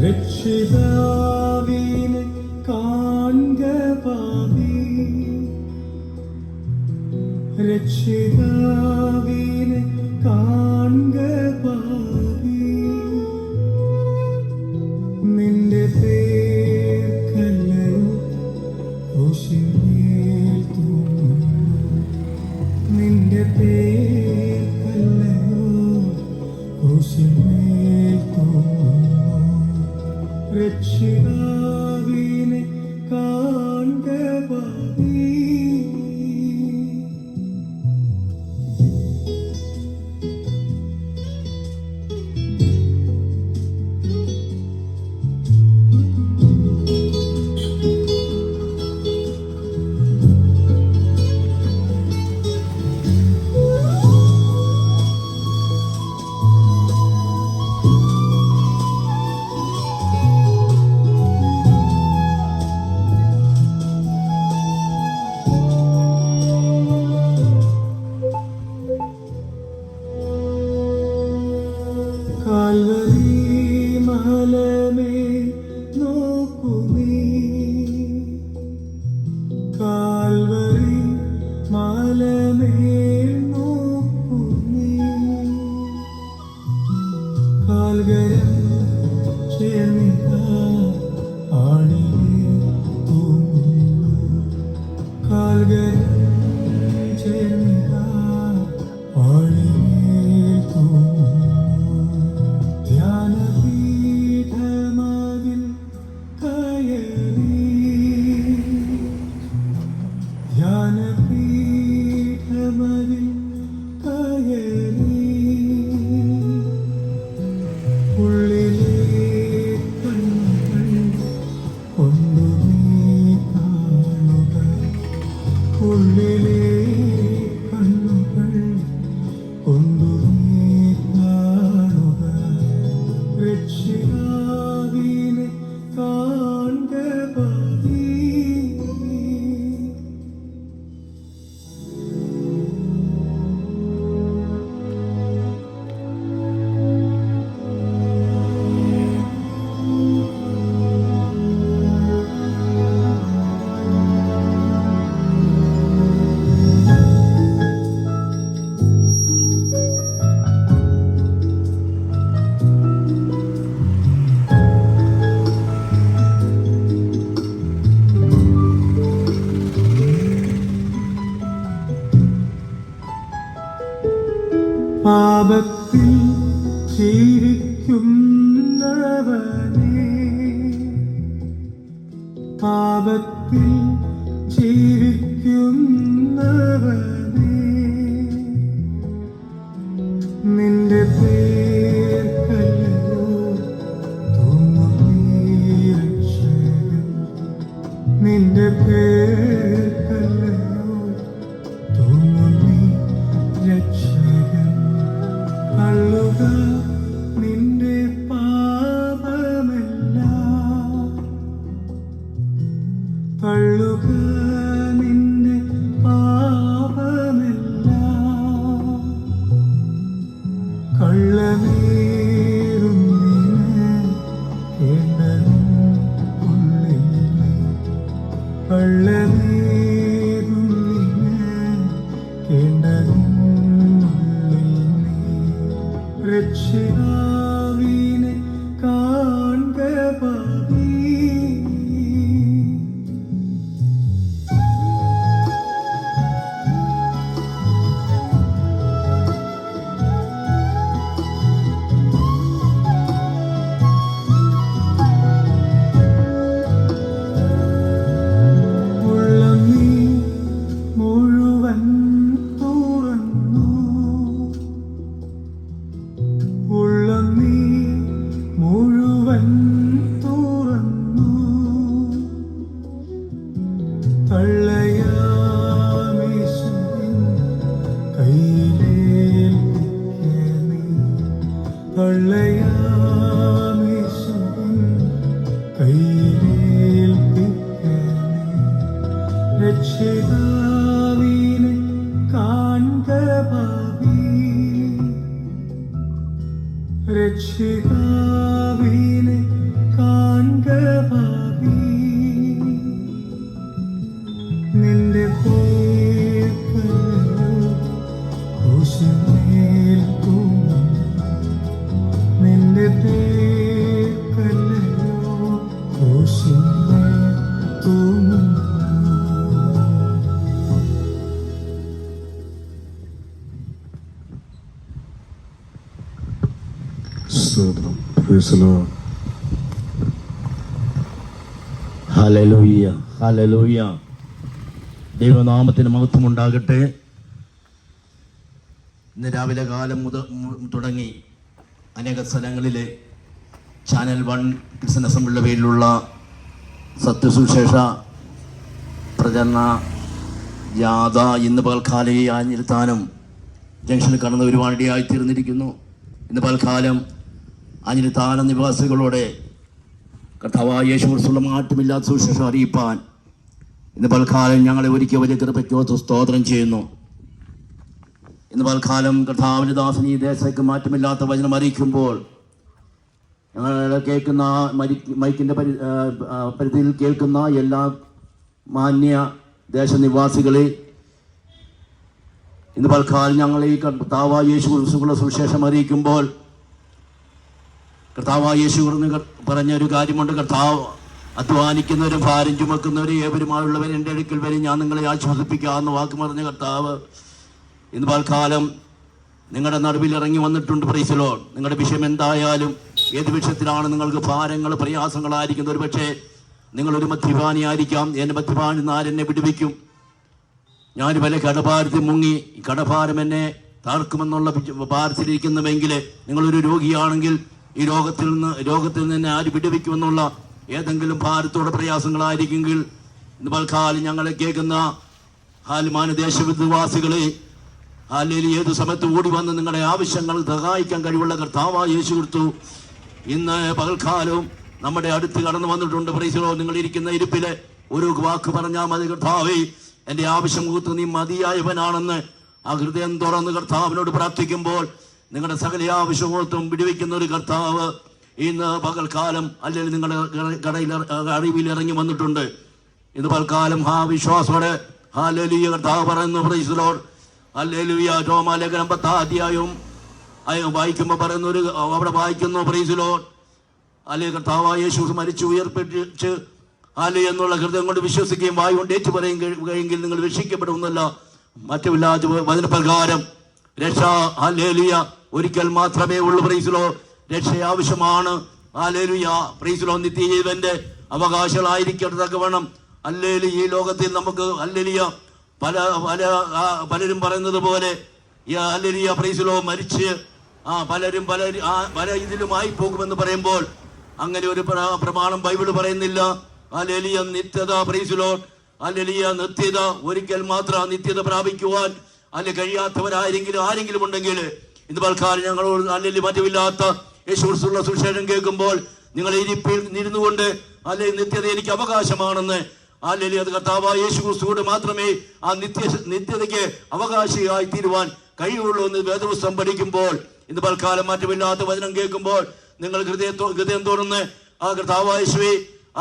രക്ഷിതാവിനെ കാൺക പാപി, രക്ഷിതാവിനെ കാൺക പാപി. നിന്റെ പേർക്കല്ലയോ ക്രൂശിന്മേൽ തൂങ്ങുന്നു, നിന്റെ പേർക്കല്ലയോ ക്രൂശിന്മേൽ തൂങ്ങുന്നു. രക്ഷിതാവിനെ കാൺക പാപി. കാൽവരി മലമേൽ നോക്കൂ നീ, കാൽവരി മലമേൽ നോക്കൂ നീ. കാൽകരം ചേർന്നിതാ ആണിയിൽ തൂങ്ങുന്നു, കാൽകരം ചേർന്നിതാ ആണിയിൽ തൂങ്ങുന്നു. ധ്യാനപീഠമതിൽ കയറി, ധ്യാനപീഠമതിൽ കയറി. ഉള്ളിലെ കണ്ണുകൾ കൊണ്ടു നീ കാണുക, ഉള്ളിലെ കണ്ണുകൾ കൊണ്ടു നീ കാണുക. രക്ഷിതാവിനെ കാൺക പാപി. പാപത്തിൽ ജീവിക്കുന്നവനെ, പാപത്തിൽ ജീവിക്കുന്നവനെ, നിന്റെ പേർക്കല്ലയോ തൂങ്ങുന്നീ രക്ഷകൻ, നിന്റെ പേർക്കല്ലയോ തൂങ്ങുന്നീ രക്ഷകൻ. തള്ളുക നിന്റെ പാപമെല്ലാം, തള്ളുക നിന്റെ പാപമെല്ലാം. കള്ളമേറുന്നിന് കേണ്ടതും ഉള്ളിൽ നീ, കള്ളമേറുന്നിന് കേണ്ടതും രക്ഷിതാവിനെ കാൺക പാപി. ഉള്ളം നീ മുഴുവൻ തുറന്നു, ഉള്ളം നീ മുഴുവൻ തുറന്നു. തള്ളയാമേശുവിൻ കയ്യിലേൽപ്പിക്ക നീ, തള്ളയാമേശുവിൻ കയ്യിലേൽപ്പിക്ക നീ. രക്ഷിതാവിനെ കാൺക പാപി, രക്ഷിതാവിനെ Praise the Lord. Hallelujah, hallelujah. ദൈവനാമത്തിന് മഹത്വം ഉണ്ടാകട്ടെ. ഇന്ന് രാവിലെ കാലം തുടങ്ങി അനേക സ്ഥലങ്ങളിലെ ചാനൽ 1 ക്രിസ്ത്യൻ അസംബ്ലിയുടെ പേരിലുള്ള സത്യസുവിശേഷ പ്രചരണ ജാഥ ഇന്ന് പകൽക്കാലം ആഞ്ഞിരുത്താനും ജംഗ്ഷനിൽ കടന്നു വരുവാനിടയായി തീർന്നിരിക്കുന്നു. ഇന്ന് പകൽക്കാലം ആഞ്ഞിരുത്താനം നിവാസികളോടെ കർത്താവായ യേശു ക്രിസ്തുവിന്റെ മാറ്റമില്ലാത്ത സുവിശേഷം അറിയിപ്പാൻ ഇന്ന് പകൽക്കാലം ഞങ്ങളെ ഒരുക്കിയ വലിയ കൃപയ്ക്ക് സ്തോത്രം ചെയ്യുന്നു. ഇന്ന് പകൽക്കാലം കർത്താവിന്റെ ദാസൻ ഈ ദേശത്തേക്ക് മാറ്റമില്ലാത്ത വചനം അറിയിക്കുമ്പോൾ ഞങ്ങൾ കേൾക്കുന്ന മൈക്കിൻ്റെ പരിധിയിൽ കേൾക്കുന്ന എല്ലാ മാന്യ ദേശനിവാസികളെ ഇന്ന് പകൽക്കാലം ഞങ്ങൾ ഈ കർത്താവായ യേശു ക്രിസ്തുവിന്റെ സുവിശേഷം അറിയിക്കുമ്പോൾ കർത്താവായ യേശു പറഞ്ഞൊരു കാര്യമുണ്ട്. കർത്താവ് അധ്വാനിക്കുന്നവരും ഭാരം ചുമക്കുന്നവരും ഏവരുമായുള്ളവർ എൻ്റെ അടുക്കൽ വരെ ഞാൻ നിങ്ങളെ ആശ്വസിപ്പിക്കാമെന്ന് വാക്ക് പറഞ്ഞ കർത്താവ് ഇന്ന് പകൽക്കാലം നിങ്ങളുടെ നടുവിൽ ഇറങ്ങി വന്നിട്ടുണ്ട്. Price the Lord. നിങ്ങളുടെ വിഷയം എന്തായാലും ഏത് വിഷയത്തിലാണ് നിങ്ങൾക്ക് ഭാരങ്ങൾ പ്രയാസങ്ങളായിരിക്കുന്നത്, ഒരു പക്ഷേ നിങ്ങളൊരു മദ്യപാനിയായിരിക്കാം. എൻ്റെ മദ്യപാനി ആരെന്നെ വിടുവിക്കും? ഞാൻ പല കടഭാരത്തിൽ മുങ്ങി, ഈ കടഭാരം എന്നെ താർക്കുമെന്നുള്ള ഭാരത്തിലിരിക്കുന്നുവെങ്കിൽ, നിങ്ങളൊരു രോഗിയാണെങ്കിൽ ഈ രോഗത്തിൽ നിന്ന് ആര് വിടുവിക്കുമെന്നുള്ള ഏതെങ്കിലും ഭാരത്തോടെ പ്രയാസങ്ങളായിരിക്കുമെങ്കിൽ ഇന്ന് പൽക്കാലം ഞങ്ങളെ കേൾക്കുന്ന ഹാൽമാന ദേശവാസികളെ അല്ലെങ്കിൽ ഏത് സമയത്ത് ഓടി വന്ന് നിങ്ങളുടെ ആവശ്യങ്ങൾ സഹായിക്കാൻ കഴിവുള്ള കർത്താവായ യേശു ക്രിസ്തു ഇന്ന് പകൽക്കാലവും നമ്മുടെ അടുത്ത് കടന്നു വന്നിട്ടുണ്ട്. Price the Lord. നിങ്ങൾ ഇരിക്കുന്ന ഇരിപ്പിലെ ഒരു വാക്ക് പറഞ്ഞാൽ മതി, കർത്താവേ എൻ്റെ ആവശ്യം കൂത്ത് നീ മതിയായവനാണെന്ന് ആ ഹൃദയം തുറന്ന് കർത്താവിനോട് പ്രാർത്ഥിക്കുമ്പോൾ നിങ്ങളുടെ സകല ആവശ്യമൊത്തും വിടുവിക്കുന്ന ഒരു കർത്താവ് ഇന്ന് പകൽക്കാലം അല്ലെങ്കിൽ നിങ്ങളുടെ അറിവിൽ ഇറങ്ങി വന്നിട്ടുണ്ട്. ഇന്ന് പകൽക്കാലം വിശ്വാസത്തോടെ ഹല്ലേലൂയ കർത്താവ് പറയുന്നു. Price the Lord. ഹല്ലേലൂയ. റോമാലേഖനം 10 അധ്യായവും വായിക്കുമ്പോൾ പറയുന്നൊരു അവിടെ വായിക്കുന്നു. Price the Lord. അല്ലെങ്കിൽ കർത്താവായ യേശു മരിച്ചു ഉയർപ്പിച്ച് അല്ലെ എന്നുള്ള ഹൃദയം കൊണ്ട് വിശ്വസിക്കുകയും വായു കൊണ്ട് ഏറ്റു പറയുമെങ്കിൽ നിങ്ങൾ രക്ഷിക്കപ്പെടുമെന്നല്ല മറ്റുമില്ലാത്ത വചനപ്രകാരം രക്ഷ ഹല്ലേലൂയ ഒരിക്കൽ മാത്രമേ ഉള്ളൂ. Praise the lord. രക്ഷ ആവശ്യമാണ്. ഹല്ലേലൂയ. Praise the lord. നിത്യജീവന്റെ അവകാശികളായിരിക്കത്തക്കവണ്ണം ഹല്ലേലൂയ ഈ ലോകത്തിൽ നമുക്ക് ഹല്ലേലൂയ പലരും പറയുന്നത് പോലെ ഹല്ലേലൂയ പ്രൈസ് ദി ലോർഡ് മരിച്ച് പലരും പല ഇതിലുമായി പോകുമെന്ന് പറയുമ്പോൾ അങ്ങനെ ഒരു പ്രമാണം ബൈബിൾ പറയുന്നില്ല. ഹല്ലേലൂയ നിത്യത പ്രൈസ് ദി ലോർഡ്. ഹല്ലേലൂയ നിത്യത ഒരിക്കൽ മാത്രം നിത്യത പ്രാപിക്കുവാൻ ആരെങ്കിലും ഉണ്ടെങ്കിൽ ഇന്ന് പൽക്കാലം ഞങ്ങളോട് അല്ലെങ്കിൽ മറ്റുമില്ലാത്ത യേശു ക്രിസ്തുവിന്റെ സുവിശേഷം കേൾക്കുമ്പോൾ നിങ്ങൾ ഇരിപ്പിൽ ഇരുന്നുകൊണ്ട് അല്ലെങ്കിൽ നിത്യത എനിക്ക് അവകാശമാണെന്ന് അല്ലെങ്കിൽ അത് കർത്താവായ യേശു ക്രിസ്തുവോട് മാത്രമേ ആ നിത്യതയ്ക്ക് അവകാശിയായി തീരുവാൻ കഴിയുള്ളൂ എന്ന് വേദപുസ്തകം പഠിക്കുമ്പോൾ ഇന്ന് പൽക്കാലം മാറ്റമില്ലാത്ത വചനം കേൾക്കുമ്പോൾ നിങ്ങൾ ഹൃദയം തുറന്ന് ആ കർത്താവായ യേശുവേ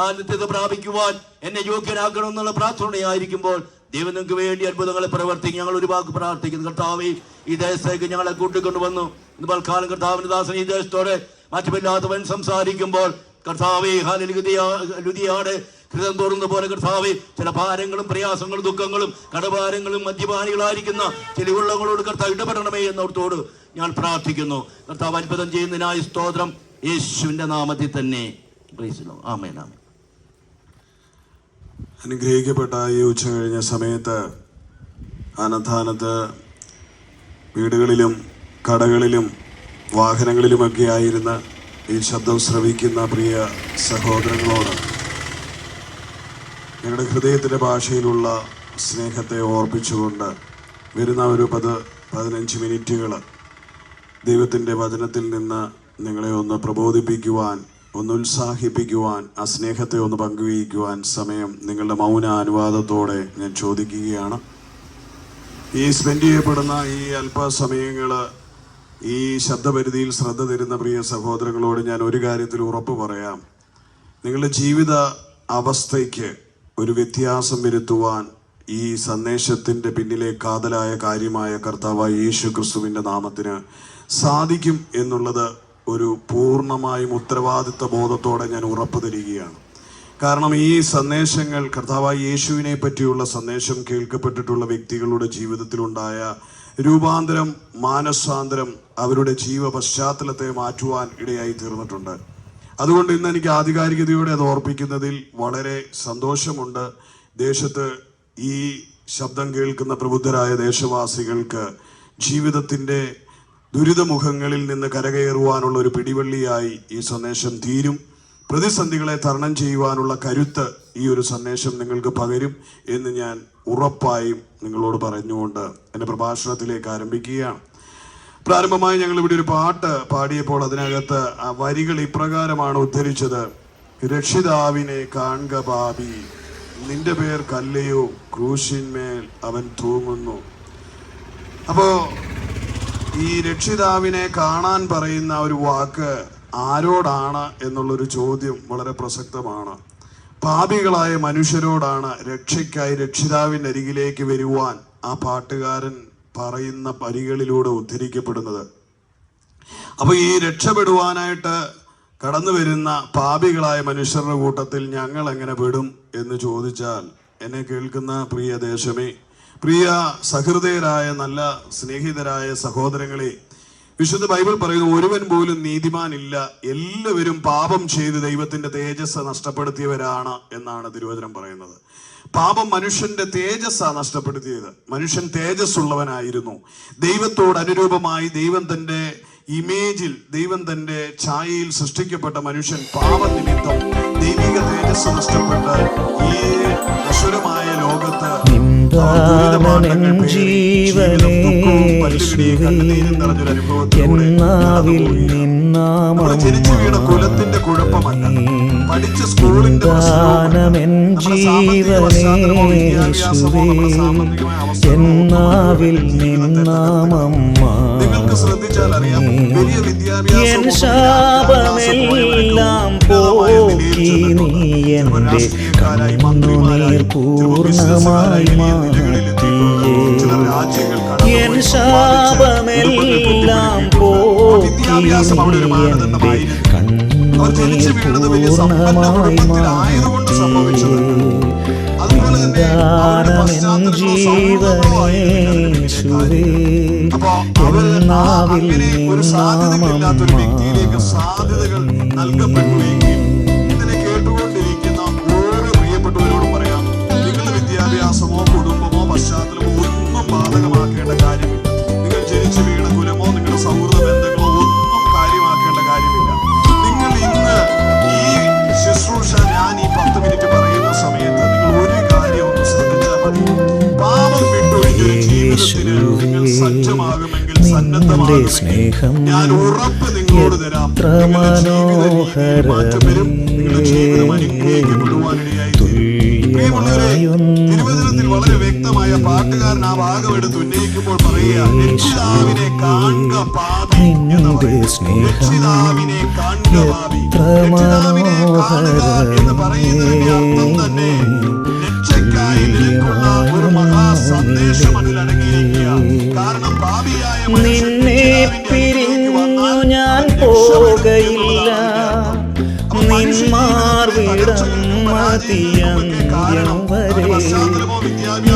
ആ നിത്യത പ്രാപിക്കുവാൻ എന്നെ യോഗ്യനാക്കണം എന്നുള്ള പ്രാർത്ഥനയായിരിക്കുമ്പോൾ ദൈവം നിങ്ങൾക്ക് വേണ്ടി അത്ഭുതങ്ങളെ പ്രവർത്തിക്കും. ഞങ്ങൾ ഒരു വാക്ക് പ്രാർത്ഥിക്കുന്നു. കർത്താവേ ഈ ദേശത്തേക്ക് ഞങ്ങളെ കൂട്ടിക്കൊണ്ടുവന്നു. ഇന്ന് പൽക്കാലം കർത്താവിന്റെ ദാസൻ ഈ ദേശത്തോടെ മാറ്റമില്ലാത്തവൻ സംസാരിക്കുമ്പോൾ കർത്താവേ ലുധിയാട് ഹൃദയം തുറന്ന പോലെ കർത്താവേ ചില ഭാരങ്ങളും പ്രയാസങ്ങളും ദുഃഖങ്ങളും കടഭാരങ്ങളും മദ്യപാനികളായിരിക്കുന്ന ചില ഉള്ളങ്ങളോട് കർത്താവ് ഇടപെടണമേ എന്നോർത്തോട് ഞാൻ പ്രാർത്ഥിക്കുന്നു. കർത്താവ് അത്ഭുതം ചെയ്യുന്നതിനായി സ്തോത്രം യേശുവിന്റെ നാമത്തിൽ തന്നെ. ആമേൻ. അനുഗ്രഹിക്കപ്പെട്ട ഈ ഉച്ച കഴിഞ്ഞ സമയത്ത് അനധാനത്ത് വീടുകളിലും കടകളിലും വാഹനങ്ങളിലുമൊക്കെ ആയിരുന്ന ഈ ശബ്ദം ശ്രവിക്കുന്ന പ്രിയ സഹോദരങ്ങളോട് ഞങ്ങളുടെ ഹൃദയത്തിൻ്റെ ഭാഷയിലുള്ള സ്നേഹത്തെ ഓർപ്പിച്ചുകൊണ്ട് വരുന്ന ഒരു 10-15 മിനിറ്റുകൾ ദൈവത്തിൻ്റെ വചനത്തിൽ നിന്ന് നിങ്ങളെ ഒന്ന് പ്രബോധിപ്പിക്കുവാൻ, ഒന്ന് ഉത്സാഹിപ്പിക്കുവാൻ, ആ സ്നേഹത്തെ ഒന്ന് പങ്കുവയ്ക്കുവാൻ സമയം നിങ്ങളുടെ മൗന അനുവാദത്തോടെ ഞാൻ ചോദിക്കുകയാണ്. ഈ സ്പെൻഡ് ചെയ്യപ്പെടുന്ന ഈ അല്പസമയങ്ങൾ ഈ ശബ്ദപരിധിയിൽ ശ്രദ്ധ തരുന്ന പ്രിയ സഹോദരങ്ങളോട് ഞാൻ ഒരു കാര്യത്തിൽ ഉറപ്പ് പറയാം. നിങ്ങളുടെ ജീവിത അവസ്ഥയ്ക്ക് ഒരു വ്യത്യാസം വരുത്തുവാൻ ഈ സന്ദേശത്തിൻ്റെ പിന്നിലെ കാതലായ കാര്യമായ കർത്താവായ യേശു ക്രിസ്തുവിൻ്റെ നാമത്തിന് സാധിക്കും എന്നുള്ളത് ഒരു പൂർണ്ണമായും ഉത്തരവാദിത്വ ബോധത്തോടെ ഞാൻ ഉറപ്പ് തരികയാണ്. കാരണം ഈ സന്ദേശങ്ങൾ കർത്താവായ യേശുവിനെ പറ്റിയുള്ള സന്ദേശം കേൾക്കപ്പെട്ടിട്ടുള്ള വ്യക്തികളുടെ ജീവിതത്തിലുണ്ടായ രൂപാന്തരം, മാനസാന്തരം, അവരുടെ ജീവ പശ്ചാത്തലത്തെ മാറ്റുവാൻ ഇടയായി തീർന്നിട്ടുണ്ട്. അതുകൊണ്ട് ഇന്ന് എനിക്ക് ആധികാരികതയോടെ അത് ഓർപ്പിക്കുന്നതിൽ വളരെ സന്തോഷമുണ്ട്. ദേശത്ത് ഈ ശബ്ദം കേൾക്കുന്ന പ്രബുദ്ധരായ ദേശവാസികൾക്ക് ജീവിതത്തിൻ്റെ ദുരിതമുഖങ്ങളിൽ നിന്ന് കരകയറുവാനുള്ള ഒരു പിടിവള്ളിയായി ഈ സന്ദേശം തീരും. പ്രതിസന്ധികളെ തരണം ചെയ്യുവാനുള്ള കരുത്ത് ഈ ഒരു സന്ദേശം നിങ്ങൾക്ക് പകരും എന്ന് ഞാൻ ഉറപ്പായും നിങ്ങളോട് പറഞ്ഞുകൊണ്ട് എൻ്റെ പ്രഭാഷണത്തിലേക്ക് ആരംഭിക്കുകയാണ്. പ്രാരംഭമായി ഞങ്ങൾ ഇവിടെ ഒരു പാട്ട് പാടിയപ്പോൾ അതിനകത്ത് ആ വരികൾ ഇപ്രകാരമാണ് ഉദ്ധരിച്ചത്: രക്ഷിതാവിനെ കാൺക പാപി, നിന്റെ പേർ കല്ലയോ, ക്രൂശിന്മേൽ അവൻ തൂങ്ങുന്നു. അപ്പോൾ ഈ രക്ഷിതാവിനെ കാണാൻ പറയുന്ന ഒരു വാക്ക് ആരോടാണ് എന്നുള്ളൊരു ചോദ്യം വളരെ പ്രസക്തമാണ്. പാപികളായ മനുഷ്യരോടാണ് രക്ഷയ്ക്കായി രക്ഷിതാവിൻ്റെ അരികിലേക്ക് വരുവാൻ ആ പാട്ടുകാരൻ പറയുന്ന വരികളിലൂടെ ഉദ്ധരിക്കപ്പെടുന്നത്. അപ്പോൾ ഈ രക്ഷപ്പെടുവാനായിട്ട് കടന്നു വരുന്ന പാപികളായ മനുഷ്യരുടെ കൂട്ടത്തിൽ ഞങ്ങൾ എങ്ങനെ പെടും എന്ന് ചോദിച്ചാൽ, എന്നെ കേൾക്കുന്ന പ്രിയ ദേശമേ, പ്രിയ സഹൃദയരായ നല്ല സ്നേഹിതരായ സഹോദരങ്ങളെ, വിശുദ്ധ ബൈബിൾ പറയുന്നു, ഒരുവൻ പോലും നീതിമാനില്ല, എല്ലാവരും പാപം ചെയ്ത് ദൈവത്തിന്റെ തേജസ് നഷ്ടപ്പെടുത്തിയവരാണ് എന്നാണ് തിരുവചനം പറയുന്നത്. പാപം മനുഷ്യന്റെ തേജസ്സാണ് നഷ്ടപ്പെടുത്തിയത്. മനുഷ്യൻ തേജസ്സുള്ളവനായിരുന്നു. ദൈവത്തോട് അനുരൂപമായി ദൈവം തന്റെ ഇമേജിൽ, ദൈവം തന്റെ ഛായയിൽ സൃഷ്ടിക്കപ്പെട്ട മനുഷ്യൻ പാപനിമിത്തം ദൈവിക തേജസ് നഷ്ടപ്പെട്ട് ഈ നശ്വരമായ ലോകത്ത് ജനിച്ചു വീണ കുലത്തിന്റെ കുഴപ്പമല്ല, പഠിച്ച സ്കൂളിന്റെ നിങ്ങൾക്ക് ശ്രദ്ധിച്ചാൽ അറിയാം, വലിയ ശാപമെല്ലാം പോക്കി നീ എന്റെ കണ്ണുനീർ പൂർണ്ണമായി മാറ്റിയേ. എൻ ശാപമെല്ലാം പോക്കി നീ എന്റെ കണ്ണുനീർ പൂർണ്ണമായി മാറ്റിയേ. ദാനമെൻ ജീവനേശുവേ, എന്നാവിൽ നിന്നാമം സാധ്യതകൾ നൽകപ്പെട്ടുവെങ്കിൽ ഇതിനെ കേട്ടുകൊണ്ടിരിക്കുന്ന ഓരോ പ്രിയപ്പെട്ടവരോടും പറയാം, നിങ്ങളുടെ വിദ്യാഭ്യാസമോ കുടുംബമോ പശ്ചാത്തലമോ ഒന്നും ബാധകമാക്കേണ്ട കാര്യമില്ല. നിങ്ങൾ ജനിച്ചു വീണ കുലമോ നിങ്ങളുടെ സൗഹൃദ ബന്ധങ്ങളോ ഒന്നും കാര്യമാക്കേണ്ട കാര്യമില്ല. നിങ്ങൾ ഇന്ന് ഈ ശുശ്രൂഷ ഞാൻ ഈ 10 മിനിറ്റ് പറയുന്ന സമയത്ത് നിങ്ങൾ ഒരു കാര്യം ഒന്ന് ശ്രദ്ധിച്ചാൽ മതി. പാപം വിട്ടൊഴിഞ്ഞൊരു ജീവിതത്തിന് നിങ്ങൾ സജ്ജമാകുമെങ്കിൽ സ്നേഹം ഞാൻ ഉറപ്പ് നിങ്ങളോട് തരാം, നിങ്ങളുടെ ജീവിതം അനുഗ്രഹിക്കപ്പെടുവാനിടയായി. തിരുവചനത്തിൽ വളരെ വ്യക്തമായ പാട്ടുകാരൻ ആ ഭാഗം എടുത്ത് ഉന്നയിക്കുമ്പോൾ പറയുക, രക്ഷിതാവിനെ കാണുക പാപി എന്ന് പറയും. രക്ഷിതാവിനെ കാണുക പാപി, രക്ഷിതാവിനെ കാണുക എന്ന് പറയുന്നതിന്റെ അർത്ഥം തന്നെ രക്ഷയ്ക്കായി നിൽക്കുന്ന ഒരു മഹാ സന്ദേശം അതിൽ അടങ്ങിയിരിക്കുക. കാരണം പാപിയായ നിന്നെ പിരിഞ്ഞു ഞാൻ പോകയില്ല, നിന്മാർവിടം മതിയന്ത്യം വരെ.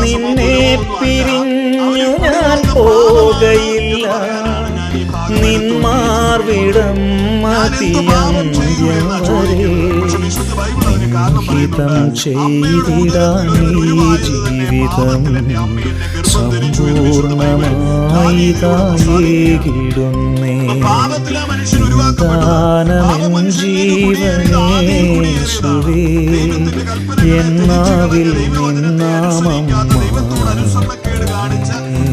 നിന്നെ പിരിഞ്ഞു ഞാൻ പോകയില്ല, നിന്മാർവിടം മതിയന്ത്യം വരെ. ഹിതം ചെയ്തിടാൻ ഈ ജീവിതം സമ്പൂർണമായി തായേകിടുന്നേ. ദാനമെൻ ജീവനേശുവേ, എന്നാവിൽ നിന്നാമം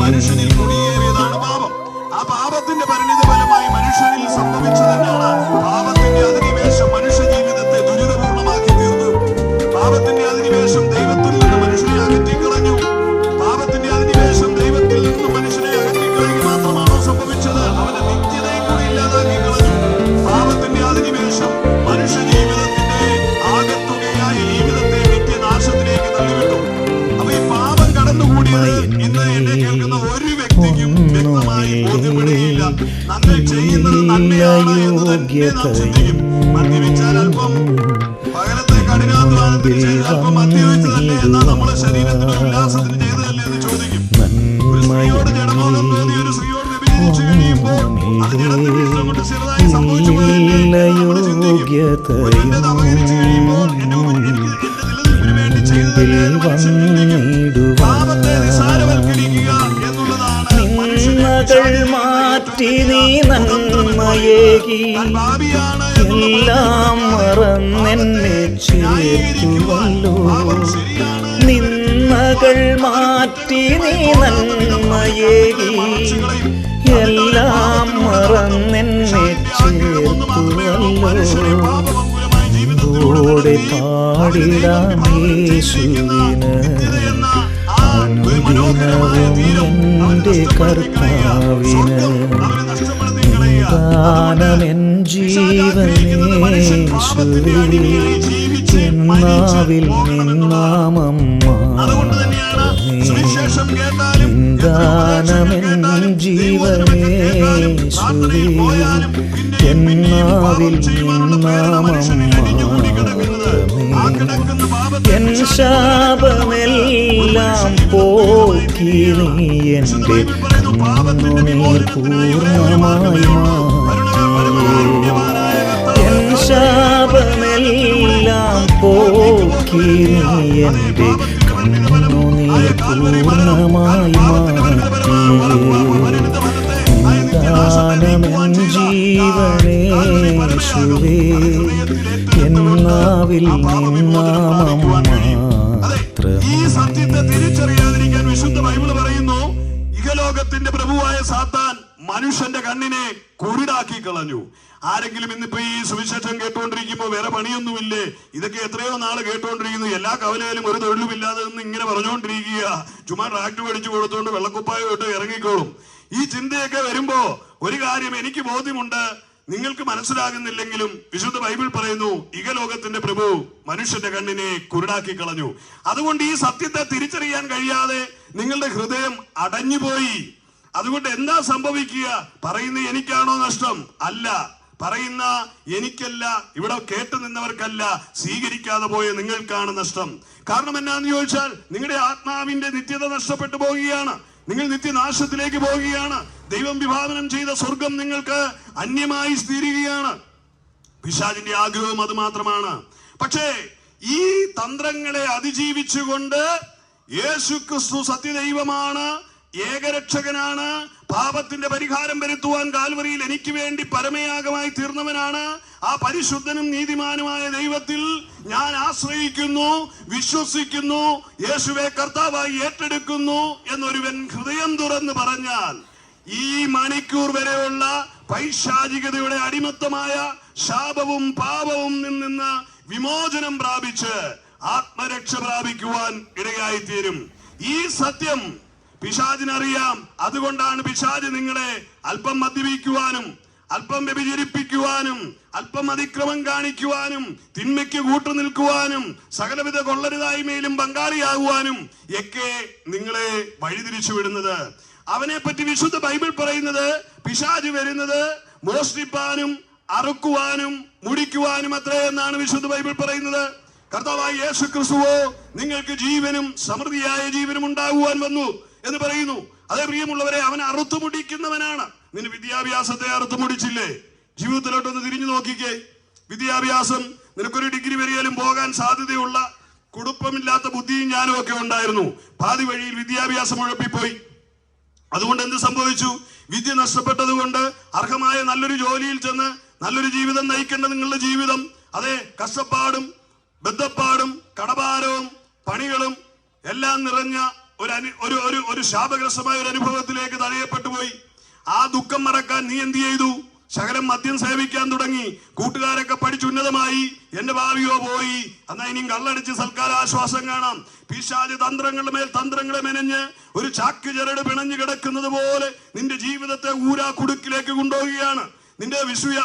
മനുഷ്യനിൽ കുടിയേറിയതാണ് പാപം. ആ പാപത്തിന്റെ പരിണിത ഫലമായി മനുഷ്യനിൽ സംഭവിച്ചതെന്നാണ് പാപത്തിന്റെ അധിനിവേശം മനുഷ്യ ജീവിതത്തെ ദുരിതപൂർണമാക്കി തീർന്നു. പാപത്തിന്റെ അധിനിവേശം ദൈവത്തിൽ നിന്ന് മനുഷ്യനെ അകറ്റിക്കളഞ്ഞു. പാപത്തിന്റെ അധിനിവേശം ദൈവത്തിൽ നിന്ന് മനുഷ്യനെ അകറ്റിക്കളഞ്ഞു മാത്രമാണോ സംഭവിച്ചത്? അവന്റെ നിത്യതയും കൂടി ഇല്ലാതാക്കി കളഞ്ഞു. പാപത്തിന്റെ അധിനിവേശം മനുഷ്യ ജീവിതത്തിന്റെ ആകത്തുകയായി ജീവിതത്തെ നിത്യനാശത്തിലേക്ക് തള്ളിവിട്ടു. അപ്പൊ ഈ പാപം കടന്നുകൂടിയത് ഇന്ന് എന്നെ കേൾക്കുന്ന ഒരു വ്യക്തിക്കും വ്യക്തമായി ബോധ്യപ്പെടുകയില്ല. നമ്മൾ ചെയ്യുന്നത് നന്മയാണ് എന്ന് തന്നെ നാം ചിന്തിക്കും. മദ്യപിച്ചാൽ അല്പം, പകലത്തെ കഠിനാധ്വാനത്തിന് ചെയ്ത് അല്പം മദ്യപിച്ചതല്ലേ എന്നാ നമ്മളെ ശരീരത്തിന് ഉല്ലാസത്തിന് ചെയ്തതല്ലേ എന്ന് ചോദിക്കും. ഒരു സ്ത്രീയോട് ജഡബോധം തോന്നി ഒരു സ്ത്രീയോട് വ്യഭിചരിച്ചു കഴിയുമ്പോൾ ഘനതയും നിന്നകൾ മാറ്റി നീ നന്മയേകി എല്ലാം മറന്നെന്നെ ചേർത്തുവല്ലോ. നിന്നകൾ മാറ്റി നീ നന്മയേകി എല്ലാം മറന്നെന്നെ ചേർത്തുവല്ലോ. ഓടെ പാടിടാം യേശുവിന് അനുദിനവും എൻ്റെ കർത്താവിന്. ഗാനമെൻ ജീവനേശുവേ എന്നാവിൽ നിന്നാമം ഗാനമെൻ ജീവനേശുവേ എന്നാവിൽ നിന്നാമം എൻ ശാപമെല്ലാം പോക്കി നീ എൻ്റെ കണ്ണുനീർ പൂർണ്ണമായി മാറ്റി. എൻ ശാപമെല്ലാം പോക്കി നീ എൻ്റെ കണ്ണുനീർ പൂർണ്ണമായി മാറ്റി. ഗാനമെൻ ജീവനേശുവേ എന്നാവിൽ നിന്നാമം മാത്രം. ഈ സത്യത്തെ തിരിച്ചറിയാതിരിക്കാൻ വിശുദ്ധ ബൈബിൾ പറയുന്നു, ഇഹലോകത്തിന്റെ പ്രഭുവായ സാത്താൻ മനുഷ്യന്റെ കണ്ണിനെ കുരുടാക്കി കളഞ്ഞു. ആരെങ്കിലും ഇന്നിപ്പോ ഈ സുവിശേഷം കേട്ടുകൊണ്ടിരിക്കുമ്പോ വേറെ പണിയൊന്നുമില്ലേ, ഇതൊക്കെ എത്രയോ നാള് കേട്ടുകൊണ്ടിരിക്കുന്നു, എല്ലാ കവലയിലും ഒരു തൊഴിലുമില്ലാതെ നിന്ന് ഇങ്ങനെ പറഞ്ഞുകൊണ്ടിരിക്കുക, ചുമ്മാ ട്രാക്ടർ പഠിച്ചു കൊടുത്തുകൊണ്ട് വെള്ളക്കുപ്പായോ ഇട്ട് ഇറങ്ങിക്കോളും. ഈ ചിന്തയൊക്കെ വരുമ്പോ ഒരു കാര്യം എനിക്ക് ബോധ്യമുണ്ട്, നിങ്ങൾക്ക് മനസ്സിലാകുന്നില്ലെങ്കിലും വിശുദ്ധ ബൈബിൾ പറയുന്നു, ഇഹലോകത്തിന്റെ പ്രഭു മനുഷ്യന്റെ കണ്ണിനെ കുരുടാക്കി കളഞ്ഞു. അതുകൊണ്ട് ഈ സത്യത്തെ തിരിച്ചറിയാൻ കഴിയാതെ നിങ്ങളുടെ ഹൃദയം അടഞ്ഞുപോയി. അതുകൊണ്ട് എന്താ സംഭവിക്കുക? പറയുന്ന എനിക്കാണോ നഷ്ടം? അല്ല, പറയുന്ന എനിക്കല്ല, ഇവിടെ കേട്ടു നിന്നവർക്കല്ല, സ്വീകരിക്കാതെ പോയ നിങ്ങൾക്കാണ് നഷ്ടം. കാരണം എന്നാന്ന് ചോദിച്ചാൽ നിങ്ങളുടെ ആത്മാവിന്റെ നിത്യത നഷ്ടപ്പെട്ടു പോവുകയാണ്. നിങ്ങൾ നിത്യനാശത്തിലേക്ക് പോവുകയാണ്. ദൈവം വിഭാവനം ചെയ്ത സ്വർഗം നിങ്ങൾക്ക് അന്യമായി തീരുകയാണ്. പിശാചിന്റെ ആഗ്രഹവും അത് മാത്രമാണ്. പക്ഷേ ഈ തന്ത്രങ്ങളെ അതിജീവിച്ചുകൊണ്ട് യേശുക്രിസ്തു സത്യദൈവമാണ്, ഏകരക്ഷകനാണ്, പാപത്തിന്റെ പരിഹാരം വരുത്തുവാൻ കാൽവരിയിൽ എനിക്ക് വേണ്ടി പരമയാഗമായി തീർന്നവനാണ്. ആ പരിശുദ്ധനും നീതിമാനുമായ ദൈവത്തിൽ ഞാൻ ആശ്രയിക്കുന്നു, വിശ്വസിക്കുന്നു, യേശുവെ കർത്താവായി ഏറ്റെടുക്കുന്നു എന്നൊരുവൻ ഹൃദയം തുറന്ന് പറഞ്ഞാൽ ഈ മണിക്കൂർ വരെയുള്ള പൈശാചികതയുടെ അടിമത്തമായ ശാപവും പാപവും നിന്ന് വിമോചനം പ്രാപിച്ച് ആത്മരക്ഷ പ്രാപിക്കുവാൻ ഇടയായിത്തീരും. ഈ സത്യം പിശാചിനറിയാം. അതുകൊണ്ടാണ് പിശാച് നിങ്ങളെ അല്പം മദ്യപിക്കുവാനും, അല്പം വ്യഭിചരിപ്പിക്കുവാനും, അല്പം അതിക്രമം കാണിക്കുവാനും, തിന്മയ്ക്ക് കൂട്ടുനിൽക്കുവാനും, സകലവിധ കൊള്ളരുതായ്മയിലും പങ്കാളിയാകുവാനും ഒക്കെ നിങ്ങളെ വഴിതിരിച്ചു വിടുന്നത്. അവനെ പറ്റി വിശുദ്ധ ബൈബിൾ പറയുന്നത്, പിശാച് വരുന്നത് മോഷ്ടിപ്പാനും അറുക്കുവാനും മുടിക്കുവാനും അത്രേ എന്നാണ് വിശുദ്ധ ബൈബിൾ പറയുന്നത്. കർത്താവായ യേശു ക്രിസ്തുവോ നിങ്ങൾക്ക് ജീവനും സമൃദ്ധിയായ ജീവനും ഉണ്ടാകുവാൻ വന്നു എന്ന് പറയുന്നു. അതേ പ്രിയമുള്ളവരെ, അവൻ അറുത്തുമുടിക്കുന്നവനാണ്. നിന്റെ വിദ്യാഭ്യാസത്തെ അറുത്തുമുടിച്ചില്ലേ? ജീവിതത്തിലോട്ടൊന്ന് തിരിഞ്ഞു നോക്കിക്കേ. വിദ്യാഭ്യാസം, നിനക്കൊരു ഡിഗ്രി വരെയാലും പോകാൻ സാധ്യതയുള്ള കുടുംബമില്ലാത്ത ബുദ്ധിയും ഞാനും ഒക്കെ ഉണ്ടായിരുന്നു. പാതി വഴിയിൽ വിദ്യാഭ്യാസം ഉഴപ്പിപ്പോയി. അതുകൊണ്ട് എന്ത് സംഭവിച്ചു? വിദ്യ നഷ്ടപ്പെട്ടത് കൊണ്ട് അർഹമായ നല്ലൊരു ജോലിയിൽ ചെന്ന് നല്ലൊരു ജീവിതം നയിക്കേണ്ട നിങ്ങളുടെ ജീവിതം അതെ കഷ്ടപ്പാടും ബദ്ധപ്പാടും കടഭാരവും പണികളും എല്ലാം നിറഞ്ഞ ഒരു ശാപഗ്രസ്തമായ ഒരു അനുഭവത്തിലേക്ക് തഴയപ്പെട്ടു പോയി. ആ ദുഃഖം മറക്കാൻ നീ എന്ത് ചെയ്തു? ശകലം മദ്യം സേവിക്കാൻ തുടങ്ങി. കൂട്ടുകാരൊക്കെ പഠിച്ചുന്നതമായി, എന്റെ ഭാവിയോ പോയി, എന്നാ ഇനിയും കള്ളടിച്ച് സൽക്കാര ആശ്വാസം കാണാം. പിശാച് തന്ത്രങ്ങളുടെ മേൽ തന്ത്രങ്ങളെ മെനഞ്ഞ് ഒരു ചാക്ക് ചരട് പിണഞ്ഞു കിടക്കുന്നത് പോലെ നിന്റെ ജീവിതത്തെ ഊരാ കുടുക്കിലേക്ക് കൊണ്ടുപോവുകയാണ്. നിന്റെ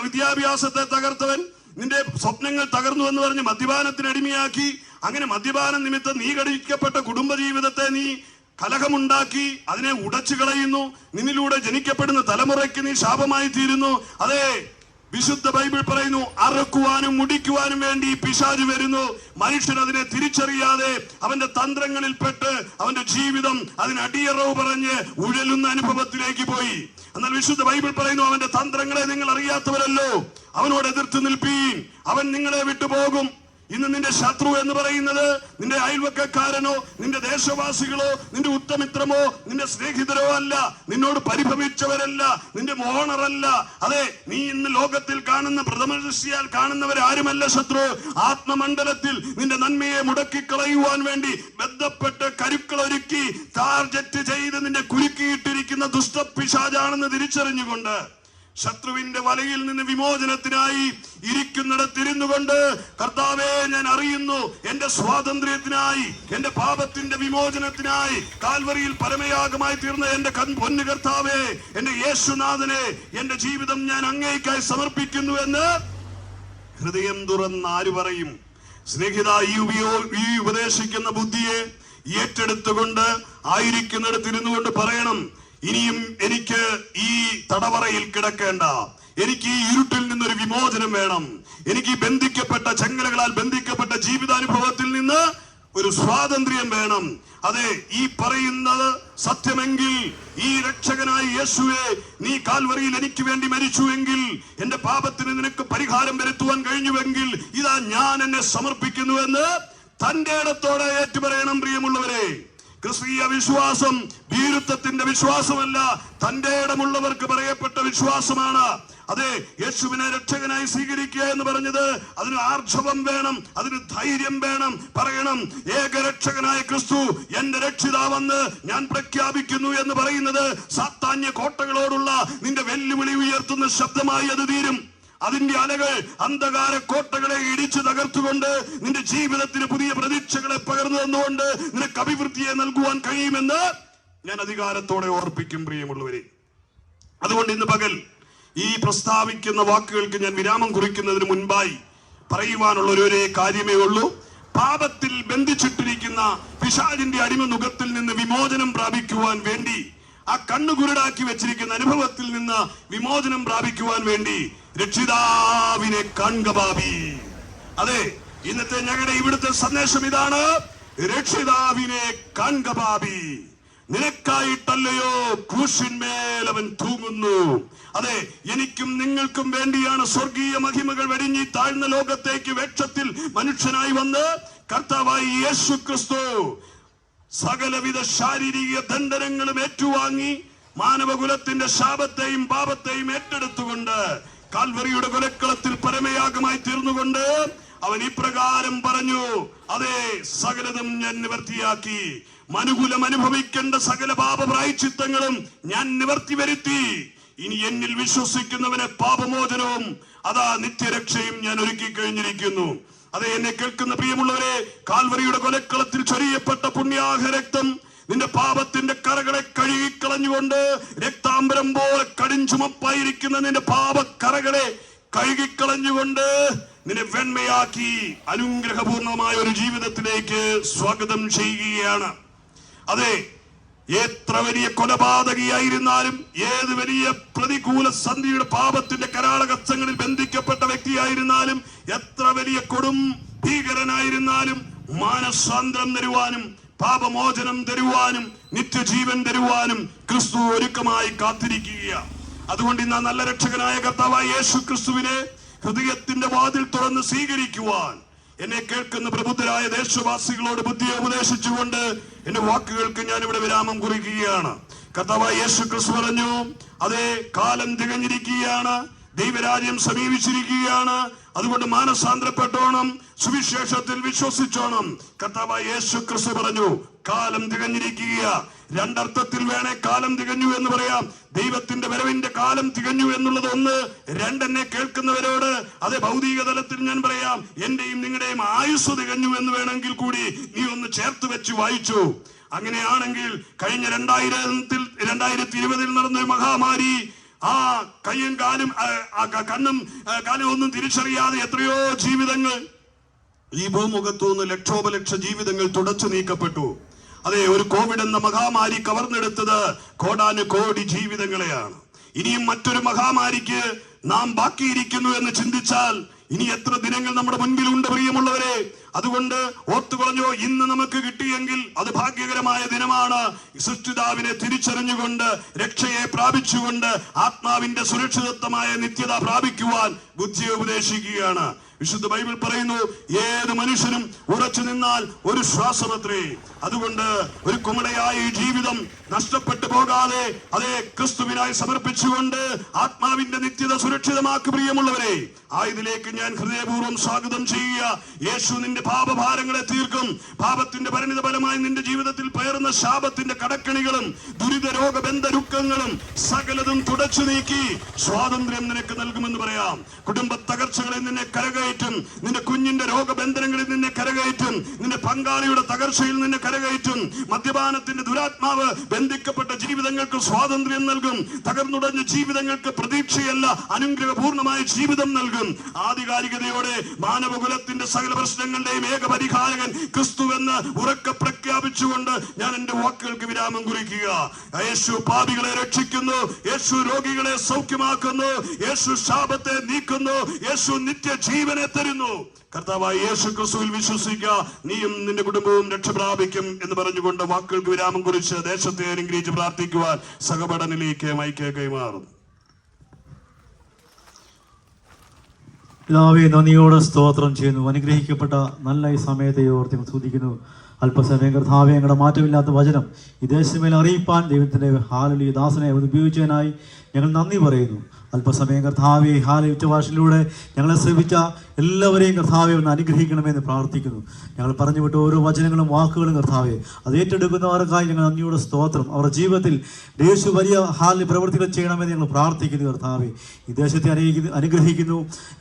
വിദ്യാഭ്യാസത്തെ തകർത്തവൻ നിന്റെ സ്വപ്നങ്ങൾ തകർന്നു എന്ന് പറഞ്ഞ് മദ്യപാനത്തിന് അടിമയാക്കി. അങ്ങനെ മദ്യപാനം നിമിത്തം നീ ഘടിക്കപ്പെട്ട കുടുംബജീവിതത്തെ നീ കലഹമുണ്ടാക്കി, അതിനെ ഉടച്ചു കളയുന്നു. നിന്നിലൂടെ ജനിക്കപ്പെടുന്ന തലമുറയ്ക്ക് നീ ശാപമായി തീരുന്നു. അതെ, വിശുദ്ധ ബൈബിൾ പറയുന്നു, അറുക്കുവാനും മുടിക്കുവാനും വേണ്ടി പിശാച് വരുന്നു. മനുഷ്യൻ അതിനെ തിരിച്ചറിയാതെ അവന്റെ തന്ത്രങ്ങളിൽ പെട്ട് അവന്റെ ജീവിതം അതിനടിയറവ് പറഞ്ഞ് ഉഴലുന്ന അനുഭവത്തിലേക്ക് പോയി. എന്നാൽ വിശുദ്ധ ബൈബിൾ പറയുന്നു, അവന്റെ തന്ത്രങ്ങളെ നിങ്ങൾ അറിയാത്തവരല്ലോ, അവനോട് എതിർത്ത് നിൽപ്പീൻ, അവൻ നിങ്ങളെ വിട്ടുപോകും. ഇന്ന് നിന്റെ ശത്രു എന്ന് പറയുന്നത് നിന്റെ അയൽവക്കക്കാരനോ നിന്റെ ദേശവാസികളോ നിന്റെ ഉത്തമിത്രമോ നിന്റെ സ്നേഹിതരോ അല്ല, നിന്നോട് പരിഭവിച്ചവരല്ല, നിന്റെ മോണറല്ല. അതെ, നീ ഇന്ന് ലോകത്തിൽ കാണുന്ന പ്രഥമ ദൃഷ്ടിയാൽ കാണുന്നവരാരുമല്ല ശത്രു. ആത്മമണ്ഡലത്തിൽ നിന്റെ നന്മയെ മുടക്കിക്കളയുവാൻ വേണ്ടി ബന്ധപ്പെട്ട് കരുക്കളൊരുക്കി ടാർഗറ്റ് ചെയ്ത് നിന്നെ കുരുക്കിയിട്ടിരിക്കുന്ന ദുഷ്ടപിശാചാണെന്ന് തിരിച്ചറിഞ്ഞുകൊണ്ട് ശത്രുവിന്റെ വലയിൽ നിന്ന് വിമോചനത്തിനായി ഇരിക്കുന്നിടത്തിരുന്നു കൊണ്ട്, കർത്താവേ, ഞാൻ അറിയുന്നു എന്റെ സ്വാതന്ത്ര്യത്തിനായി, എന്റെ പാപത്തിന്റെ വിമോചനത്തിനായി കാൽവറിയിൽ പരമയാഗമായി തീർന്ന എന്റെ പൊന്നു കർത്താവേ, എന്റെ യേശുനാഥനെ, എന്റെ ജീവിതം ഞാൻ അങ്ങേയ്ക്കായി സമർപ്പിക്കുന്നു എന്ന് ഹൃദയം തുറന്ന് ആര് പറയും? സ്നേഹിത, ഈ ഉപദേശിക്കുന്ന ബുദ്ധിയെ ഏറ്റെടുത്തുകൊണ്ട് ആയിരിക്കുന്നിടത്തിരുന്നു കൊണ്ട് പറയണം, ഇനിയും എനിക്ക് ഈ തടവറയിൽ കിടക്കേണ്ട, എനിക്ക് ഈ ഇരുട്ടിൽ നിന്നൊരു വിമോചനം വേണം, എനിക്ക് ഈ ബന്ധിക്കപ്പെട്ട ചങ്ങലകളാൽ ബന്ധിക്കപ്പെട്ട ജീവിതാനുഭവത്തിൽ നിന്ന് ഒരു സ്വാതന്ത്ര്യം വേണം. അതെ, ഈ പറയുന്നത് സത്യമെങ്കിൽ, ഈ രക്ഷകനായ യേശുവേ, നീ കാൽവറിയിൽ എനിക്ക് വേണ്ടി മരിച്ചുവെങ്കിൽ, എന്റെ പാപത്തിന് നിനക്ക് പരിഹാരം വരുത്തുവാൻ കഴിഞ്ഞുവെങ്കിൽ, ഇതാ ഞാൻ എന്നെ സമർപ്പിക്കുന്നുവെന്ന് തന്റെ ഇടത്തോടെ ഏറ്റുപറയണം. പ്രിയമുള്ളവരെ, ക്രിസ്തീയ വിശ്വാസം ഭീരുത്വത്തിന്റെ വിശ്വാസമല്ല, തന്റെ ഇടമുള്ളവർക്ക് പറയപ്പെട്ട വിശ്വാസമാണ്. അതെ, യേശുവിനെ രക്ഷകനായി സ്വീകരിക്കുക എന്ന് പറഞ്ഞത് അതിന് ആർജവം വേണം, അതിന് ധൈര്യം വേണം. പറയണം, ഏകരക്ഷകനായ ക്രിസ്തു എന്റെ രക്ഷിതാവെന്ന് ഞാൻ പ്രഖ്യാപിക്കുന്നു എന്ന് പറയുന്നത് സാത്താന്യ കോട്ടകളോടുള്ള നിന്റെ വെല്ലുവിളി ഉയർത്തുന്ന ശബ്ദമായി അത് തീരും. അതിന്റെ അലകൾ അന്ധകാര കോട്ടകളെ ഇടിച്ചു തകർത്തുകൊണ്ട് നിന്റെ ജീവിതത്തിന് പുതിയ പ്രതീക്ഷകളെ പകർന്നു തന്നുകൊണ്ട് നിനക്ക് അഭിവൃദ്ധിയെ നൽകുവാൻ കഴിയുമെന്ന് ഞാൻ അധികാരത്തോടെ ഓർപ്പിക്കും. പ്രിയമുള്ളവരെ, അതുകൊണ്ട് ഇന്ന് പകൽ ഈ പ്രസ്താവിക്കുന്ന വാക്കുകൾക്ക് ഞാൻ വിരാമം കുറിക്കുന്നതിന് മുൻപായി പറയുവാനുള്ള ഒരേ കാര്യമേ ഉള്ളൂ. പാപത്തിൽ ബന്ധിച്ചിട്ടിരിക്കുന്ന പിശാചിന്റെ അടിമനുഖത്തിൽ നിന്ന് വിമോചനം പ്രാപിക്കുവാൻ വേണ്ടി, ആ കണ്ണുകുരുടാക്കി വെച്ചിരിക്കുന്ന അനുഭവത്തിൽ നിന്ന് വിമോചനം പ്രാപിക്കുവാൻ വേണ്ടി രക്ഷിതാവിനെ കാണുക പാപി. അതെ, ഇന്നത്തെ ഞങ്ങളുടെ ഇവിടുത്തെ സന്ദേശം ഇതാണ്, രക്ഷിതാവിനെ കാണുക പാപി. നിനക്കായിട്ടല്ലയോ ക്രൂശിന്മേൽ അവൻ തൂങ്ങുന്നു. അതെ, എനിക്കും നിങ്ങൾക്കും വേണ്ടിയാണ് സ്വർഗീയ മഹിമകൾ വെടിഞ്ഞി താഴ്ന്ന ലോകത്തേക്ക് വേഷത്തിൽ മനുഷ്യനായി വന്ന് കർത്താവായി യേശു ക്രിസ്തു സകലവിധ ശാരീരിക ദണ്ഡനങ്ങളും ഏറ്റുവാങ്ങി മാനവകുലത്തിന്റെ ശാപത്തെയും പാപത്തെയും ഏറ്റെടുത്തുകൊണ്ട് കാൽവറിയുടെ കൊലക്കളത്തിൽ പരമയാഗമായി തീർന്നുകൊണ്ട് അവൻ ഇപ്രകാരം പറഞ്ഞു, അതെ, സകലതും ഞാൻ നിവർത്തിയാക്കി, മനുകുലം അനുഭവിക്കേണ്ട സകല പാപപ്രായശ്ചിത്തങ്ങളും ഞാൻ നിവർത്തി വരുത്തി. ഇനി എന്നിൽ വിശ്വസിക്കുന്നവന് പാപമോചനവും അതാ നിത്യരക്ഷയും ഞാൻ ഒരുക്കി കഴിഞ്ഞിരിക്കുന്നു. അതെ, എന്നെ കേൾക്കുന്ന പ്രിയമുള്ളവരെ, കാൽവറിയുടെ കൊലക്കളത്തിൽ ചൊരിയപ്പെട്ട പുണ്യാഹ രക്തം നിന്റെ പാപത്തിന്റെ കറകളെ കഴുകിക്കളഞ്ഞുകൊണ്ട്, രക്താംബരം പോലെ കടിഞ്ചുമപ്പായിരിക്കുന്ന നിന്റെ പാപക്കറകളെ കഴുകിക്കളഞ്ഞുകൊണ്ട് നിന്നെ വെണ്മയാക്കി അനുഗ്രഹപൂർണമായ ഒരു ജീവിതത്തിലേക്ക് സ്വാഗതം ചെയ്യുകയാണ്. അതെ, എത്ര വലിയ കൊലപാതകിയായിരുന്നാലും, ഏത് വലിയ പ്രതികൂല സന്ധിയുടെ പാപത്തിന്റെ കരാളകത്തങ്ങളിൽ ബന്ധിക്കപ്പെട്ട വ്യക്തിയായിരുന്നാലും, എത്ര വലിയ കൊടും ഭീകരനായിരുന്നാലും, മാനസാന്തരം തരുവാനും പാപമോചനം തരുവാനും നിത്യജീവൻ തരുവാനും ക്രിസ്തു ഒരുക്കമായി കാത്തിരിക്കുകയാണ്. അതുകൊണ്ട് ഇന്ന് നല്ല രക്ഷകനായ കർത്താവായ യേശു ക്രിസ്തുവിനെ ഹൃദയത്തിന്റെ വാതിൽ തുറന്ന് സ്വീകരിക്കുവാൻ എന്നെ കേൾക്കുന്ന പ്രബുദ്ധരായ ദേശവാസികളോട് ബുദ്ധിയെ ഉപദേശിച്ചുകൊണ്ട് എന്റെ വാക്കുകൾക്ക് ഞാൻ ഇവിടെ വിരാമം കുറിക്കുകയാണ്. കർത്താവായ യേശു ക്രിസ്തു പറഞ്ഞു, അതേ, കാലം തികഞ്ഞിരിക്കുകയാണ്, ദൈവരാജ്യം സമീപിച്ചിരിക്കുകയാണ്, അതുകൊണ്ട് മാനസാന്തരപ്പെട്ടോണം, സുവിശേഷത്തിൽ വിശ്വസിച്ചോണം. കർത്താവായ യേശു ക്രിസ്തു പറഞ്ഞു, കാലം തികഞ്ഞിരിക്കുക. രണ്ടർത്ഥത്തിൽ വേണേ കാലം തികഞ്ഞു എന്ന് പറയാം. ദൈവത്തിന്റെ വരവിന്റെ കാലം തികഞ്ഞു എന്നുള്ളത് ഒന്ന്. രണ്ടെന്നെ കേൾക്കുന്നവരോട് അതേ ഭൗതിക തലത്തിൽ ഞാൻ പറയാം, എന്റെയും നിങ്ങളുടെയും ആയുസ് തികഞ്ഞു എന്ന് വേണമെങ്കിൽ കൂടി നീ ഒന്ന് ചേർത്ത് വെച്ച് വായിച്ചു. അങ്ങനെയാണെങ്കിൽ കഴിഞ്ഞ 2020 നടന്ന മഹാമാരി, ആ കയ്യും കാലും കണ്ണും കാലും ഒന്നും തിരിച്ചറിയാതെ എത്രയോ ജീവിതങ്ങൾ ഈ ഭൂമുഖത്തുനിന്ന് ലക്ഷോപലക്ഷ ജീവിതങ്ങൾ തുടച്ചു നീക്കപ്പെട്ടു. അതെ, ഒരു കോവിഡ് എന്ന മഹാമാരി കവർന്നെടുത്തത് കോടാനുകോടി ജീവിതങ്ങളെയാണ്. ഇനിയും മറ്റൊരു മഹാമാരിക്ക് നാം ബാക്കിയിരിക്കുന്നു എന്ന് ചിന്തിച്ചാൽ ഇനി എത്ര ദിനങ്ങൾ നമ്മുടെ മുൻപിലുണ്ട് പ്രിയമുള്ളവരെ. അതുകൊണ്ട് ഓർത്തുകളഞ്ഞോ, ഇന്ന് നമുക്ക് കിട്ടിയെങ്കിൽ അത് ഭാഗ്യകരമായ ദിനമാണ്. സൃഷ്ടിതാവിനെ തിരിച്ചറിഞ്ഞുകൊണ്ട് രക്ഷയെ പ്രാപിച്ചുകൊണ്ട് ആത്മാവിന്റെ സുരക്ഷിതത്വമായ നിത്യത പ്രാപിക്കുവാൻ ബുദ്ധിയെ ഉപദേശിക്കുകയാണ്. വിശുദ്ധ ബൈബിൾ പറയുന്നു, ഏത് മനുഷ്യനും ഉറച്ചു നിന്നാൽ ഒരു ശ്വാസമത്രേ. അതുകൊണ്ട് ഒരു കുമളയായ ഈ ജീവിതം നഷ്ടപ്പെട്ടു പോകാതെ അതേ ക്രിസ്തുവിനായി സമർപ്പിച്ചുകൊണ്ട് ആത്മാവിന്റെ നിത്യത സുരക്ഷിതമാക്കി പ്രിയമുള്ളവരെ. ആയതിലേക്ക് ഞാൻ ഹൃദയപൂർവ്വം സ്വാഗതം ചെയ്യുക. യേശു നിന്റെ പാപഭാരങ്ങളെ തീർക്കും. പാപത്തിന്റെ പരിണിത ഫലമായി നിന്റെ ജീവിതത്തിൽ പയറുന്ന ശാപത്തിന്റെ കടക്കണികളും ദുരിത രോഗബന്ധ രുക്കങ്ങളും സകലതും തുടച്ചു നീക്കി സ്വാതന്ത്ര്യം നിനക്ക് നൽകുമെന്ന് പറയാം. കുടുംബ തകർച്ചകളിൽ നിന്നെ കരകയറ്റും. നിന്റെ കുഞ്ഞിന്റെ രോഗബന്ധനങ്ങളിൽ നിന്നെ കരകയറ്റും. നിന്റെ പങ്കാളിയുടെ തകർച്ചയിൽ നിന്നെ കരകയറ്റും. മദ്യപാനത്തിന്റെ ദുരാത്മാവ് ബന്ധിക്കപ്പെട്ട ജീവിതങ്ങൾക്ക് സ്വാതന്ത്ര്യം നൽകും. തകർന്നുടഞ്ഞ ജീവിതങ്ങൾക്ക് പ്രതീക്ഷയല്ല, അനുഗ്രഹപൂർണമായ ജീവിതം നൽകും. ആധികാരികതയോടെ മാനവകുലത്തിന്റെ സകല പ്രശ്നങ്ങളുടെയും ഏകപരിഹാരകൻ ക്രിസ്തുവെന്ന് ഉറക്കെ പ്രഖ്യാപിച്ചുകൊണ്ട് ഞാൻ എന്റെ വാക്കുകൾക്ക് വിരാമം കുറിക്കുക. യേശു പാപികളെ രക്ഷിക്കുന്നു. യേശു രോഗികളെ സൗഖ്യമാക്കുന്നു. യേശു ശാപത്തെ നീക്കുന്നു. യേശു നിത്യജീവനെ തരുന്നു. കർത്താവായ യേശു ക്രിസ്തുവിൽ വിശ്വസിക്കുക, നീയും നിന്റെ കുടുംബവും രക്ഷ പ്രാപിക്കും എന്ന് പറഞ്ഞുകൊണ്ട് വാക്കുകൾക്ക് വിരാമം കുറിച്ച് ദേശത്തെ അനുഗ്രഹിച്ച് പ്രാർത്ഥിക്കുവാൻ സഹപഠനിലേക്ക് മൈക്ക് കൈമാറും. പിതാവേ, നന്ദിയോടെ സ്തോത്രം ചെയ്യുന്നു. അനുഗ്രഹിക്കപ്പെട്ട നല്ല ഈ സമയത്തെ ഓർത്തി സ്തുതിക്കുന്നു. അല്പസമയം കർത്താവേ, ഞങ്ങളുടെ മാറ്റമില്ലാത്ത വചനം ഈ ദേശമേൽ അറിയിപ്പാൻ ദൈവത്തിൻ്റെ ഹാലലി ദാസനെ ഉപയോഗിച്ചതിനായി ഞങ്ങൾ നന്ദി പറയുന്നു. അല്പസമയം കർത്താവെ ഹാല ഉച്ചഭാഷയിലൂടെ ഞങ്ങളെ ശ്രമിച്ച എല്ലാവരെയും കർത്താവെ ഒന്ന് അനുഗ്രഹിക്കണമെന്ന് പ്രാർത്ഥിക്കുന്നു. ഞങ്ങൾ പറഞ്ഞു വിട്ട ഓരോ വചനങ്ങളും വാക്കുകളും കർത്താവെ അത് ഏറ്റെടുക്കുന്നവർക്കായി ഞങ്ങൾ നന്ദിയുടെ സ്തോത്രം. അവരുടെ ജീവിതത്തിൽ യേശു വലിയ ഹാലിൽ പ്രവൃത്തികൾ ചെയ്യണമെന്ന് ഞങ്ങൾ പ്രാർത്ഥിക്കുന്നു. കർത്താവെ ഈ ദേശത്തെ അനുഗ്രഹിക്കുന്നു.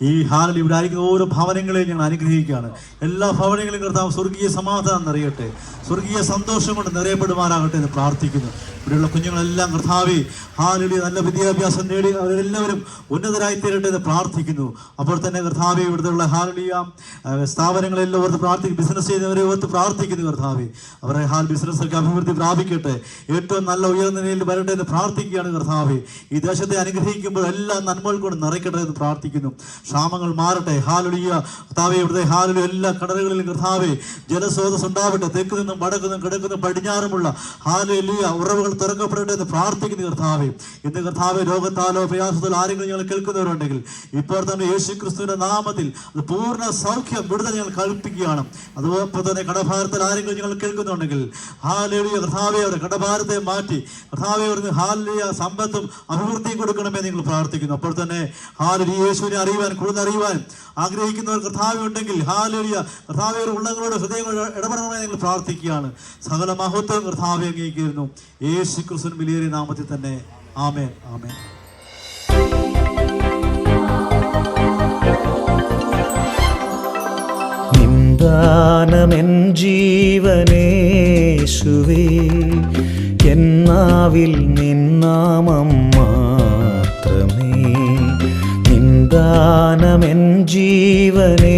ഈ ഹാലിൽ ഇവിടെ ആയിരിക്കുന്ന ഓരോ ഭവനങ്ങളെയും ഞങ്ങൾ അനുഗ്രഹിക്കുകയാണ്. എല്ലാ ഭവനങ്ങളും കർത്താവ് സ്വർഗീയ സമാധാനം നിറയട്ടെ, സ്വർഗീയ സന്തോഷം കൊണ്ട് നിറയപ്പെടുവാനാകട്ടെ എന്ന് പ്രാർത്ഥിക്കുന്നു. ഇവിടെയുള്ള കുഞ്ഞുങ്ങളെല്ലാം കർത്താവെ ഹാലിൽ നല്ല വിദ്യാഭ്യാസം നേടി അവരെല്ലാവരും ഉന്നതരായി തീരട്ടെ എന്ന് പ്രാർത്ഥിക്കുന്നു. അപ്പോൾ തന്നെ കർത്താവെ ഇവിടുത്തെ ഹാലിയ സ്ഥാപനങ്ങളെല്ലാം ഓർത്ത് പ്രാർത്ഥിക്കും. ബിസിനസ് ചെയ്യുന്നവരെ ഓർത്ത് പ്രാർത്ഥിക്കുന്നു. കർത്താവെ അവരുടെ ഹാൽ ബിസിനസ്സൊക്കെ അഭിവൃദ്ധി പ്രാപിക്കട്ടെ, ഏറ്റവും നല്ല ഉയർന്ന നിലയിൽ വരട്ടെ എന്ന് പ്രാർത്ഥിക്കുകയാണ്. കർത്താവെ ഈ ദേശത്തെ അനുഗ്രഹിക്കുമ്പോൾ എല്ലാ നന്മകൾ കൊണ്ട് നിറയ്ക്കട്ടെ എന്ന് പ്രാർത്ഥിക്കുന്നു. ക്ഷാമങ്ങൾ മാറട്ടെ. ഹാലുലിയ കർത്താവെ ഇവിടുത്തെ ഹാലിലും എല്ലാ കടലുകളിലും കർത്താവെ ജലസ്രോതസ് ഉണ്ടാവട്ടെ. തെക്ക് നിന്നും വടക്കു നിന്നും കിഴക്കുന്നും പടിഞ്ഞാറുമുള്ള ഹാലുലിയ ഉറവുകൾ തുറക്കപ്പെടട്ടെ എന്ന് പ്രാർത്ഥിക്കുന്നു. കർത്താവെ ഇന്ന് കർത്താവെ രോഗത്താലോ പ്രയാസത്തിലോ ആരെങ്കിലും ഞങ്ങൾ കേൾക്കുന്നവരുണ്ടെങ്കിൽ ഇപ്പോൾ തന്നെ യേശു ക്രിസ്തുവിന്റെ നാമത്തിൽ അത് പൂർണ്ണ സൗഖ്യം വിടുതൽ ഞങ്ങൾ കൽപ്പിക്കുകയാണ്. അതുപോലെ തന്നെ കടഭാരത്തിൽ ആരെങ്കിലും ഞങ്ങൾ കേൾക്കുന്നുണ്ടെങ്കിൽ ഹാലേലിയ കർത്താവെ അവരുടെ കടഭാരത്തെ മാറ്റി കർത്താവെ അവർക്ക് ഹാലേലിയ സമ്പത്തും അഭിവൃദ്ധിയും കൊടുക്കണമെന്ന് നിങ്ങൾ പ്രാർത്ഥിക്കുന്നു. അപ്പോൾ തന്നെ ഹാലേലിയ യേശുവിനെ അറിയുവാൻ കൂടുതൽ അറിയുവാൻ ആഗ്രഹിക്കുന്നവർ കർത്താവെ ഉണ്ടെങ്കിൽ ഹാലേലിയ കർത്താവെ ഉള്ളങ്ങളോട് ഹൃദയങ്ങളോട് ഇടപെടണമെന്ന് നിങ്ങൾ പ്രാർത്ഥിക്കുകയാണ്. സകല മഹത്വം കർത്താവെ അംഗീകരിക്കുന്നു. യേശു ക്രിസ്തുവിൻ വിലയേറിയ നാമത്തിൽ തന്നെ ആമേൻ, ആമേൻ. നിന്ദാനമെൻ ജീവനേശുവേ, എന്നാവിൽ നിന്നാമം മാത്രമേ. നിന്ദാനമെൻ ജീവനേശുവേ,